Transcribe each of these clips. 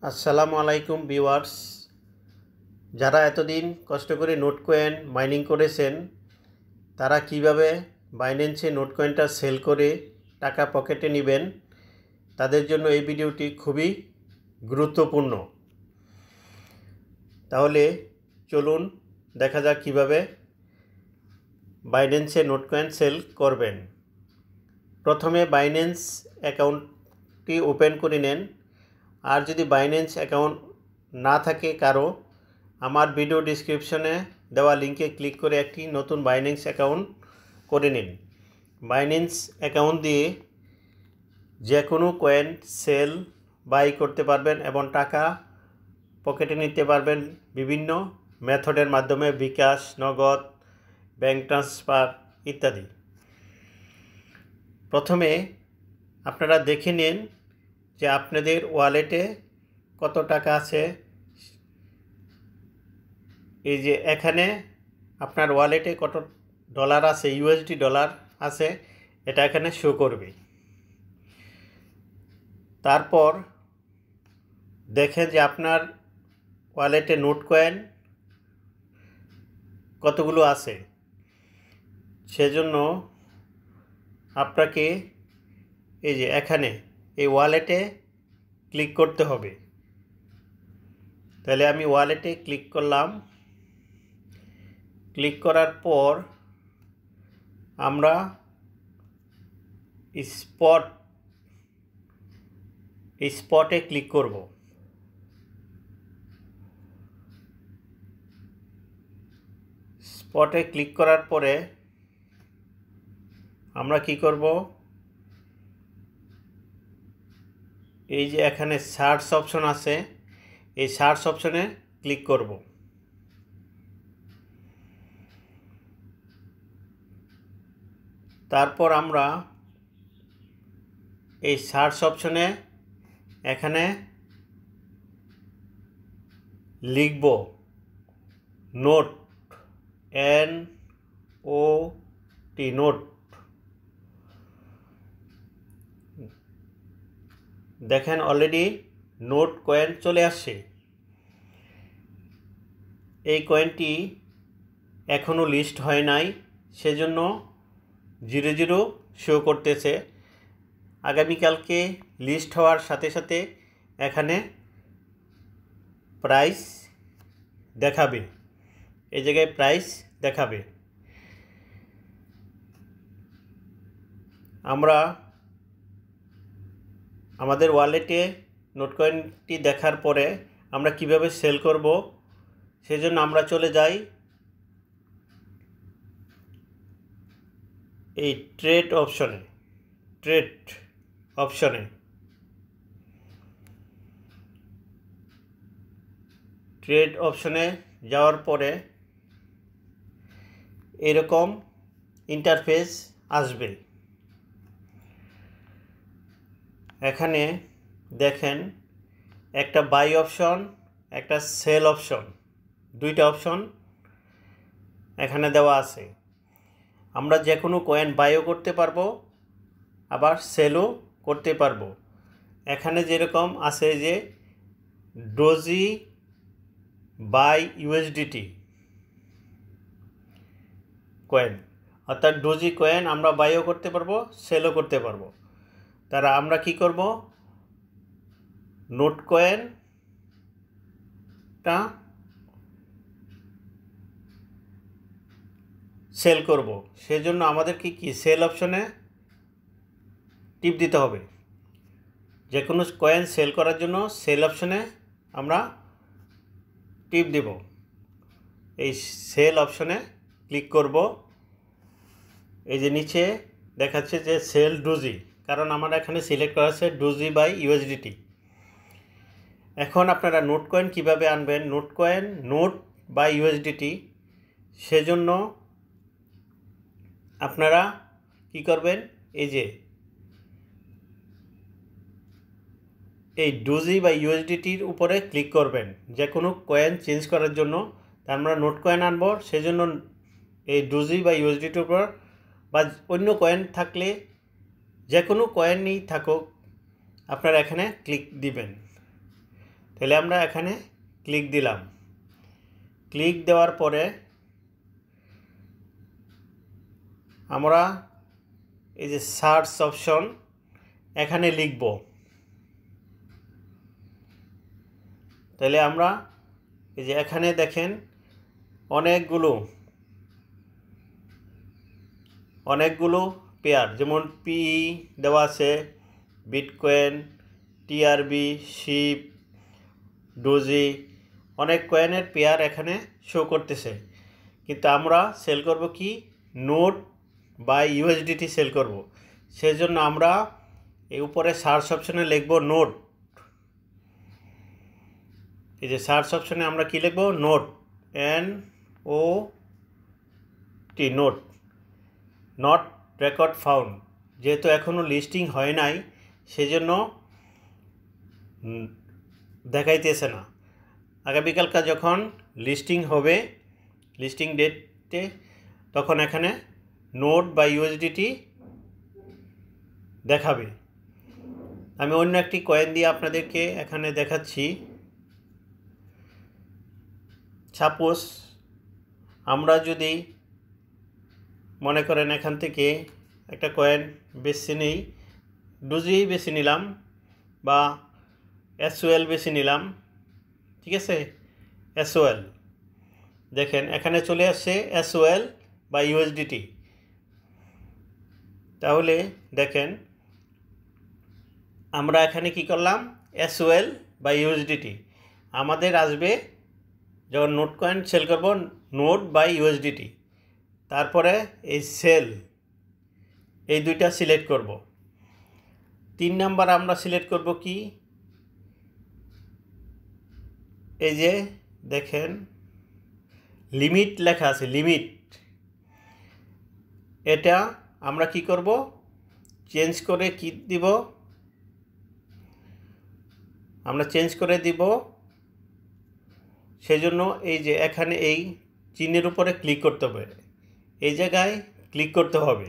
আসসালামু আলাইকুম ভিউয়ার্স, যারা এতদিন কষ্ট করে নোট কয়েন মাইনিং করেছেন তারা কিভাবে বাইন্যান্সে নোট কয়েনটা সেল করে টাকা পকেটে নেবেন তাদের জন্য এই ভিডিওটি খুবই গুরুত্বপূর্ণ। তাহলে চলুন দেখা যাক কিভাবে বাইন্যান্সে নোট কয়েন সেল করবেন। প্রথমে বাইন্যান্স অ্যাকাউন্টটি ওপেন করে নেন। আর যদি বাইন্যান্স অ্যাকাউন্ট না থাকে কারো, আমার ভিডিও ডিসক্রিপশনে দেওয়া লিঙ্কে ক্লিক করে একটি নতুন বাইন্যান্স অ্যাকাউন্ট করে নিন। বাইন্যান্স অ্যাকাউন্ট দিয়ে যে কোনো কয়েন সেল বাই করতে পারবেন এবং টাকা পকেটে নিতে পারবেন বিভিন্ন মেথডের মাধ্যমে, বিকাশ, নগদ, ব্যাংক ট্রান্সফার ইত্যাদি। প্রথমে আপনারা দেখে নিন যে আপনাদের ওয়ালেটে কত টাকা আছে। এই যে এখানে আপনার ওয়ালেটে কত ডলার আছে, ইউএসডি ডলার আছে, এটা এখানে শো করবে। তারপর দেখেন যে আপনার ওয়ালেটে নোট কয়েন কতগুলো আছে। সেজন্য আপনাকে এই যে এখানে এই ওয়ালেটে ক্লিক করতে হবে। তাহলে আমি ওয়ালেটে ক্লিক করলাম। ক্লিক করার পর আমরা স্পটে ক্লিক করব। স্পটে ক্লিক করার পরে আমরা কি করব, এই যে এখানে সার্চ অপশন আছে, এই সার্চ অপশনে ক্লিক করব। তারপর আমরা এই সার্চ অপশনে এখানে লিখব নোট, NOT, নোট। দেখেন অলরেডি নোট কয়েন চলে আসছে। এই কয়েনটি এখনও লিস্ট হয় নাই, সেজন্য 00 শো করতেছে। আগামীকালকে লিস্ট হওয়ার সাথে সাথে এখানে প্রাইস দেখাবে, এই জায়গায় প্রাইস দেখাবে। আমরা আমাদের ওয়ালেটে নোট কয়েনটি দেখার পরে আমরা কিভাবে সেল করব সেজন্য আমরা চলে যাই এই ট্রেড অপশনে যাওয়ার পরে এরকম ইন্টারফেস আসবে। এখানে দেখেন একটা বাই অপশন, একটা সেল অপশন, দুইটা অপশন এখানে দেওয়া আছে। আমরা যে কোনো কয়েন বাইও করতে পারবো, আবার সেলও করতে পারবো। এখানে যেরকম আছে যে ডোজি বাই ইউএসডিটি কয়েন, অর্থাৎ ডোজি কয়েন আমরা বাইও করতে পারবো, সেলও করতে পারবো। তারা আমরা কি করব, নোট কয়েনটা সেল করব। সেজন্য আমাদেরকে কি সেল অপশনে টিপ দিতে হবে। যে কোনো কয়েন সেল করার জন্য সেল অপশনে আমরা টিপ দেব। এই সেল অপশনে ক্লিক করব। এই যে নিচে দেখাচ্ছে যে সেল ডোজি, কারণ আমার এখানে সিলেক্ট করা আছে ডোজি বাই ইউএসডিটি। এখন আপনারা নোট কয়েন কীভাবে আনবেন, নোট বাই ইউএসডিটি, সেজন্য আপনারা কি করবেন, এই যে এই ডোজি বা ইউএসডিটির উপরে ক্লিক করবেন যে কোনো কয়েন চেঞ্জ করার জন্য। তা আমরা নোট কয়েন আনব, সেজন্য এই ডোজি বা ইউএসডিটির উপর বা অন্য কয়েন থাকলে যে কোনো কয়েনই থাকুক আপনারা এখানে ক্লিক দিবেন। তাহলে আমরা এখানে ক্লিক দিলাম। ক্লিক দেওয়ার পরে আমরা এই যে সার্চ অপশন এখানে লিখব। তাহলে আমরা এই যে এখানে দেখেন অনেকগুলো পেয়ার, যেমন পিই দেওয়া আছে, বিটকয়েন, টিআরবি, শিপ, ডোজি, অনেক কয়েনের পেয়ার এখানে শো করতেছে। কিন্তু আমরা সেল করব কি নোট বা ইউএসডিটি সেল করব। সেজন্য আমরা এই উপরে সার্চ অপশনে লিখব নোট। এই যে সার্চ অপশনে আমরা কি লিখব note, NOT, note, not record found. যেহেতু এখনও লিস্টিং হয় নাই সেজন্য দেখাইতেছে না। আগামীকালকা যখন লিস্টিং হবে, লিস্টিং ডেটে, তখন এখানে নোট বা ইউএসডিটি দেখাবে। আমি অন্য একটি কয়েন দিয়ে আপনাদেরকে এখানে দেখাচ্ছি। সাপোজ আমরা যদি মনে করেন এখান থেকে একটা কয়েন বেছে নিই, ডোজি বেছে নিলাম বা SOL বেছে নিলাম, ঠিক আছে, SOL। দেখেন এখানে চলে আসছে SOL বা ইউএসডিটি। তাহলে দেখেন আমরা এখানে কি করলাম, SOL বা ইউএসডিটি আমাদের আসবে যখন নোট কয়েন সেল করব, নোট বা ইউএসডিটি। তারপরে এই সেল, এই দুইটা সিলেক্ট করব। 3 নাম্বার আমরা সিলেক্ট করব কি, এই যে দেখেন লিমিট লেখা আছে, লিমিট। এটা আমরা কি করব, চেঞ্জ করে কি দিব, আমরা চেঞ্জ করে দিব। সেজন্য এই যে এখানে এই চিহ্নের উপরে ক্লিক করতে হবে, এই জায়গায় ক্লিক করতে হবে।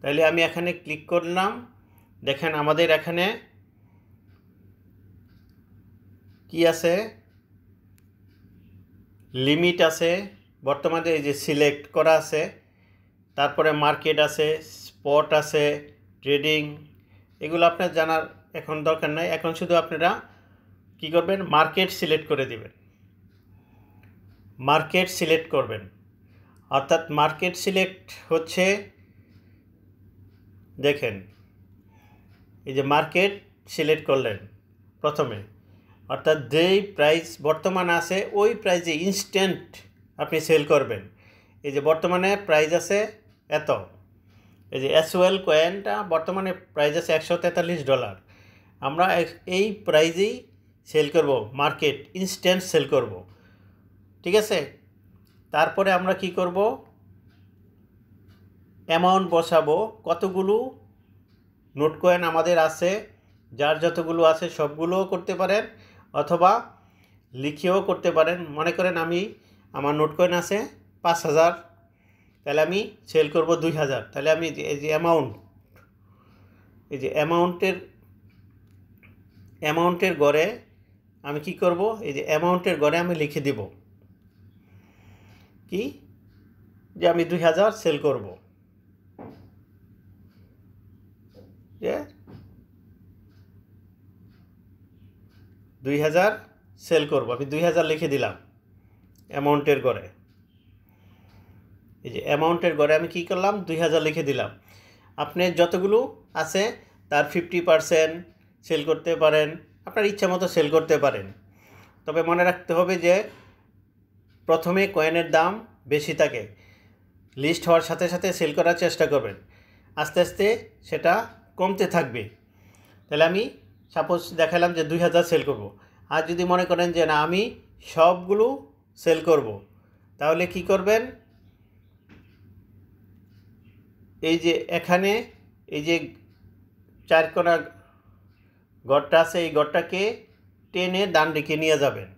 তাহলে আমি এখানে ক্লিক করলাম। দেখেন আমাদের এখানে কি আছে, লিমিট আছে, বর্তমানে এই যে সিলেক্ট করা আছে, তারপরে মার্কেট আছে, স্পট আছে, ট্রেডিং, এগুলো আপনার জানার এখন দরকার নাই। এখন শুধু আপনারা কি করবেন, মার্কেট সিলেক্ট করে দিবেন, মার্কেট সিলেক্ট করবেন। অর্থাৎ মার্কেট সিলেক্ট হচ্ছে, দেখেন এই যে মার্কেট সিলেক্ট করলেন প্রথমে, অর্থাৎ যেই প্রাইস বর্তমানে আছে ওই প্রাইসে ইনস্ট্যান্ট আপনি সেল করবেন। এই যে বর্তমানে প্রাইস আছে এত, এই যে SOL কয়েনটা বর্তমানে প্রাইস আছে $143, আমরা এই প্রাইজেই সেল করব, মার্কেট ইনস্ট্যান্ট সেল করব, ঠিক আছে। তারপরে আমরা কি করব, অ্যামাউন্ট বসাবো, কতগুলো নোট কয়েন আমাদের আছে, যার যতগুলো আছে সবগুলোও করতে পারেন, অথবা লিখেও করতে পারেন। মনে করেন আমার নোট কয়েন আছে 5000, তাহলে আমি সেল করব 2000। তাহলে আমি এই যে অ্যামাউন্ট, এই যে অ্যামাউন্টের ঘরে আমি কি করব, এই যে অ্যামাউন্টের ঘরে আমি লিখে দিব কি, যে আমি 2000 সেল করব, যে 2000 সেল করব, আমি 2000 লিখে দিলাম অ্যামাউন্টের ঘরে। এই যে অ্যামাউন্টের ঘরে আমি কি করলাম, 2000 লিখে দিলাম। আপনি যতগুলো আছে তার 50% সেল করতে পারেন, আপনার ইচ্ছা মতো সেল করতে পারেন। তবে মনে রাখতে হবে যে প্রথমে কয়েনের দাম বেশি থাকে, লিস্ট হওয়ার সাথে সাথে সেল করার চেষ্টা করবেন, আস্তে আস্তে সেটা কমতে থাকবে। তাহলে আমি সাপোজ দেখালাম যে 2000 সেল করব। আর যদি মনে করেন যে না আমি সবগুলো সেল করব, তাহলে কি করবেন, এই যে এখানে এই যে 4 কোণা ঘরটা আছে, এই ঘরটাকে টেনে ডান দিকে নিয়ে যাবেন।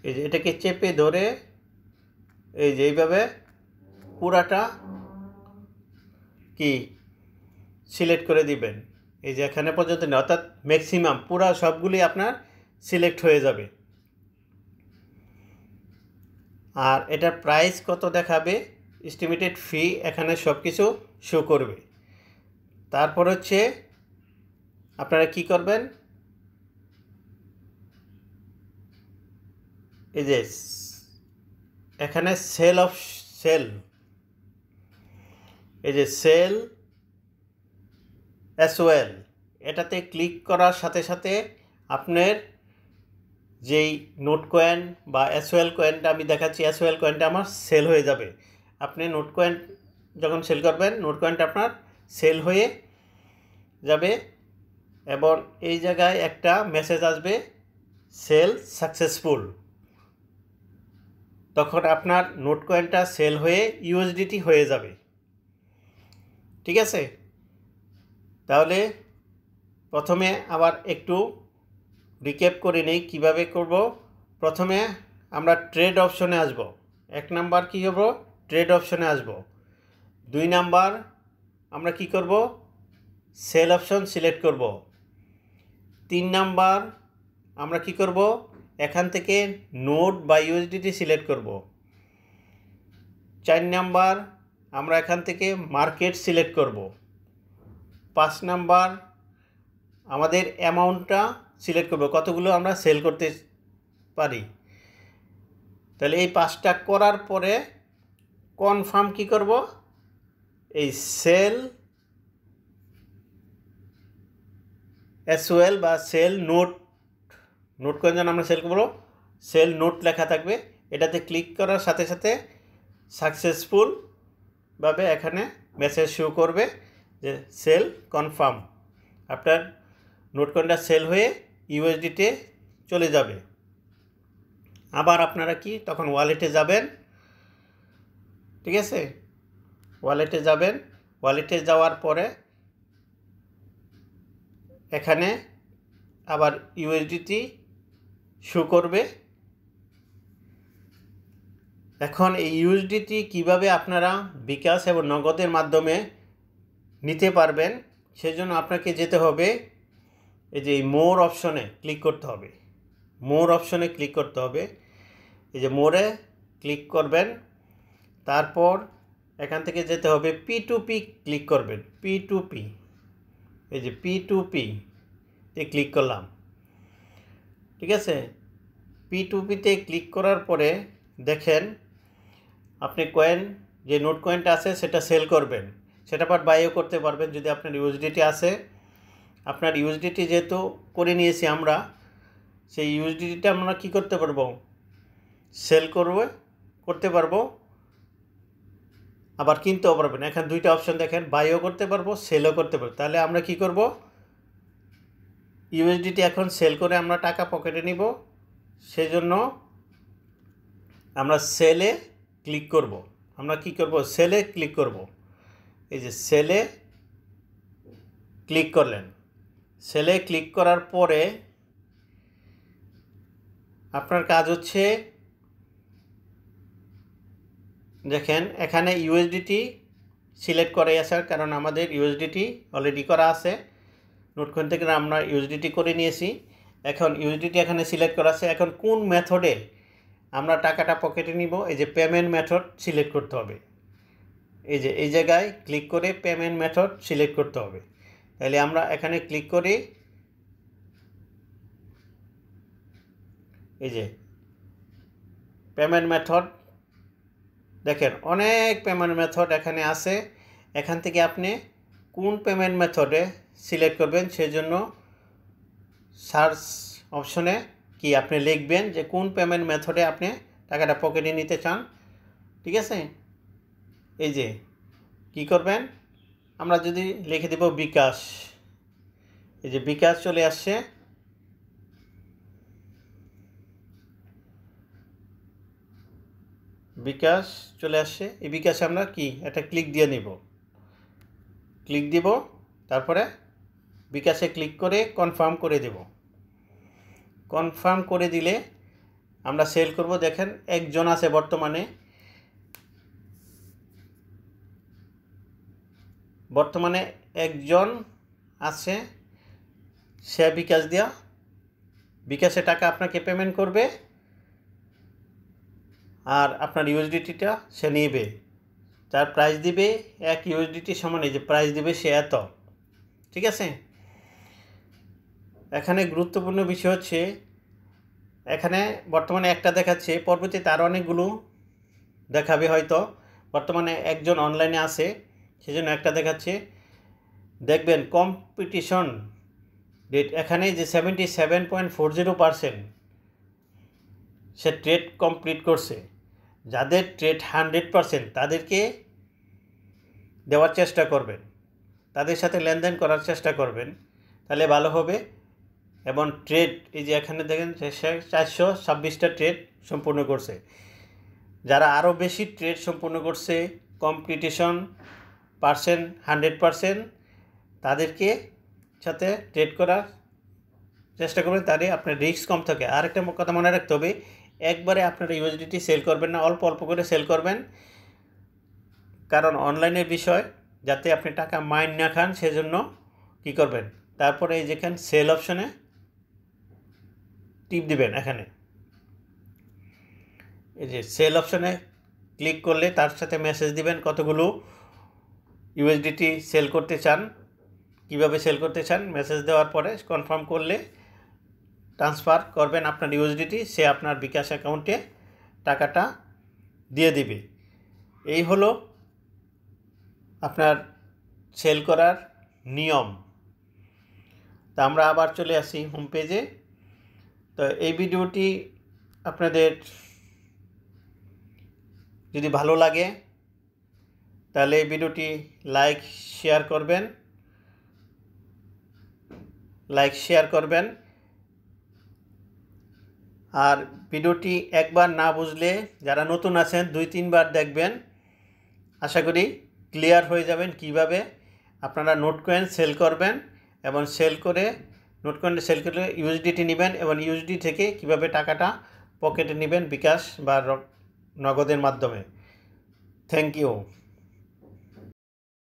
এই যে এটাকে চেপে ধরে এই যে এইভাবে পুরাটা কি সিলেক্ট করে দিবেন। এই যে এখানে পর্যন্ত না, অর্থাৎ ম্যাক্সিমাম পুরা সবগুলি আপনার সিলেক্ট হয়ে যাবে। আর এটার প্রাইস কত দেখাবে, এস্টিমেটেড ফি, এখানে সব কিছু শো করবে। তারপর হচ্ছে আপনারা কি করবেন, এই যে এখানে সেল, এই যে সেল অ্যাজ ওয়েল, এটাতে ক্লিক করার সাথে সাথে আপনার যেই নোট কয়েন বা অ্যাসওয়েল কয়েনটা আমি দেখাচ্ছি, অ্যাসওয়েল কয়েনটা আমার সেল হয়ে যাবে। আপনি নোট কয়েন যখন সেল করবেন, নোট কয়েনটা আপনার সেল হয়ে যাবে এবং এই জায়গায় একটা মেসেজ আসবে, সেল সাকসেসফুল। তখন আপনার নোট কয়েনটা সেল হয়ে ইউএসডিটি হয়ে যাবে। ঠিক আছে, তাহলে প্রথমে আবার একটু রিক্যাপ করে নেই কীভাবে করব। প্রথমে আমরা ট্রেড অপশনে আসব। 1 নাম্বার কী হবো, ট্রেড অপশনে আসব। 2 নাম্বার আমরা কি করব, সেল অপশন সিলেক্ট করব। 3 নাম্বার আমরা কি করব, এখান থেকে নোট বা ইউএসডিটি সিলেক্ট করব। 4 নাম্বার আমরা এখান থেকে মার্কেট সিলেক্ট করব। 5 নাম্বার আমাদের অ্যামাউন্টটা সিলেক্ট করব, কতগুলো আমরা সেল করতে পারি। তাহলে এই 5টা করার পরে কনফার্ম কি করব, এই সেল অ্যাজ ওয়েল বা সেল নোট কয়েন যেন আমরা সেল করব, সেল নোট লেখা থাকবে, এটাতে ক্লিক করার সাথে সাথে সাকসেসফুলভাবে এখানে মেসেজ শো করবে যে সেল কনফার্ম, আপনার নোট কয়েনটা সেল হয়ে ইউএসডিতে চলে যাবে। আবার আপনারা কি তখন ওয়ালেটে যাবেন। ঠিক আছে, ওয়ালেটে যাবেন। ওয়ালেটে যাওয়ার পরে এখানে আবার ইউএসডিটি শো করবে। এখন এই ইউএসডিটি কিভাবে আপনারা বিকাশ এবং নগদের মাধ্যমে নিতে পারবেন, সেজন্য আপনাকে যেতে হবে এই যে মোর অপশনে ক্লিক করতে হবে। মোর অপশনে ক্লিক করতে হবে, এই যে মোরে ক্লিক করবেন। তারপর এখান থেকে যেতে হবে P2P, ক্লিক করবেন P2P, এই যে P2P তে ক্লিক করলাম। ঠিক আছে, P2P-তে ক্লিক করার পরে দেখেন আপনি কয়েন, যে নোট কয়েনটা আছে সেটা সেল করবেন, সেটা আবার বাইও করতে পারবেন যদি আপনার ইউএসডিটি আছে। আপনার ইউএসডিটি যেহেতু করে নিয়েছি আমরা, সেই ইউএসডিটিটা আমরা কী করতে পারবো, সেল করতে পারবো, আবার কিনতেও পারবেন। এখানে 2টা অপশন দেখেন, বাইও করতে পারবো, সেলও করতে পারবো। তাহলে আমরা কি করব, ইউএসডিটি এখন সেল করে আমরা টাকা পকেটে নিব, সেজন্য আমরা সেলে ক্লিক করব। আমরা কি করব, সেলে ক্লিক করব। এই যে সেলে ক্লিক করলেন। সেলে ক্লিক করার পরে আপনার কাজ হচ্ছে, দেখেন এখানে ইউএসডিটি সিলেক্ট করে আছে, কারণ আমাদের ইউএসডিটি অলরেডি করা আছে। নোট কয়েন থেকে আমরা ইউএসডিটি করে নিয়েছি। এখন ইউএসডিটি এখানে সিলেক্ট করা আছে। এখন কোন মেথডে আমরা টাকাটা পকেটে নিব, এই যে পেমেন্ট মেথড সিলেক্ট করতে হবে। এই যে এই জায়গায় ক্লিক করে পেমেন্ট মেথড সিলেক্ট করতে হবে। তাহলে আমরা এখানে ক্লিক করি, এই যে পেমেন্ট মেথড, দেখেন অনেক পেমেন্ট মেথড এখানে আছে। এখান থেকে আপনি কোন পেমেন্ট মেথডে সিলেক্ট করবেন, সেজন্য সার্চ অপশনে কি আপনি লিখবেন যে কোন পেমেন্ট মেথডে আপনি টাকাটা পকেটে নিতে চান। ঠিক আছে, এই যে কি করবেন, আমরা যদি লিখে দেব বিকাশ, এই যে বিকাশ চলে আসছে। বিকাশ চলে আসছে। এই বিকাশে আমরা কি একটা ক্লিক দিয়ে নিব, ক্লিক দিব, তারপরে বিকাশে ক্লিক করে কনফার্ম করে দেব। কনফার্ম করে দিলে আমরা সেল করব। দেখেন একজন আছে বর্তমানে একজন আছে, সে বিকাশ দিয়া বিকাশে টাকা আপনাকে পেমেন্ট করবে আর আপনার ইউএসডিটিটা সে নেবে। তার প্রাইস দিবে 1 ইউএসডিটি সমান, এই যে প্রাইস দিবে সে এত। ঠিক আছে, এখানে গুরুত্বপূর্ণ বিষয় হচ্ছে এখানে বর্তমানে একটা দেখাচ্ছে, পরবর্তীতে আরও অনেকগুলো দেখাবে হয়তো। বর্তমানে একজন অনলাইনে আছে সেজন্য একটা দেখাচ্ছে। দেখবেন কম্পিটিশন রেট এখানে যে 77.40% সে ট্রেড কমপ্লিট করছে। যাদের ট্রেড 100% তাদেরকে দেওয়ার চেষ্টা করবেন, তাদের সাথে লেনদেন করার চেষ্টা করবেন, তাহলে ভালো হবে। এবং ট্রেড এই যে এখানে দেখেন 426টা ট্রেড সম্পূর্ণ করছে। যারা আরও বেশি ট্রেড সম্পূর্ণ করছে, কম্পিটিশন পার্সেন্ট 100%, তাদেরকে সাথে ট্রেড করার চেষ্টা করবেন, তাহলে আপনার রিস্ক কম থাকে। আর একটা কথা মনে রাখতে হবে, একবারে আপনারা ইউএসডিটি সেল করবেন না, অল্প অল্প করে সেল করবেন। কারণ অনলাইনের বিষয়, যাতে আপনি টাকা মাইন না খান সেজন্য কী করবেন, তারপরে এই যেখানে সেল অপশনে টিপ দিবেন। এখানে এই যে সেল অপশনে ক্লিক করলে তার সাথে মেসেজ দিবেন কতগুলো ইউএসডিটি সেল করতে চান, কিভাবে সেল করতে চান। মেসেজ দেওয়ার পরে কনফার্ম করলে ট্রান্সফার করবেন আপনার ইউএসডিটি, সে আপনার বিকাশ অ্যাকাউন্টে টাকাটা দিয়ে দিবে। এই হলো আপনার সেল করার নিয়ম। তা আমরা আবার চলে আসি হোম পেজে। তো এই ভিডিওটি আপনাদের যদি ভালো লাগে তাহলে এই ভিডিওটি লাইক শেয়ার করবেন। আর ভিডিওটি একবার না বুঝলে যারা নতুন আছেন 2-3 বার দেখবেন, আশা করি ক্লিয়ার হয়ে যাবেন কিভাবে আপনারা নোট কয়েন সেল করবেন। এবং নোট কয়েন সেল করে ইউএসডিটি নেবেন, এবং ইউএসডি থেকে কিভাবে টাকাটা পকেটে নেবেন বিকাশ বা নগদের মাধ্যমে। Thank you.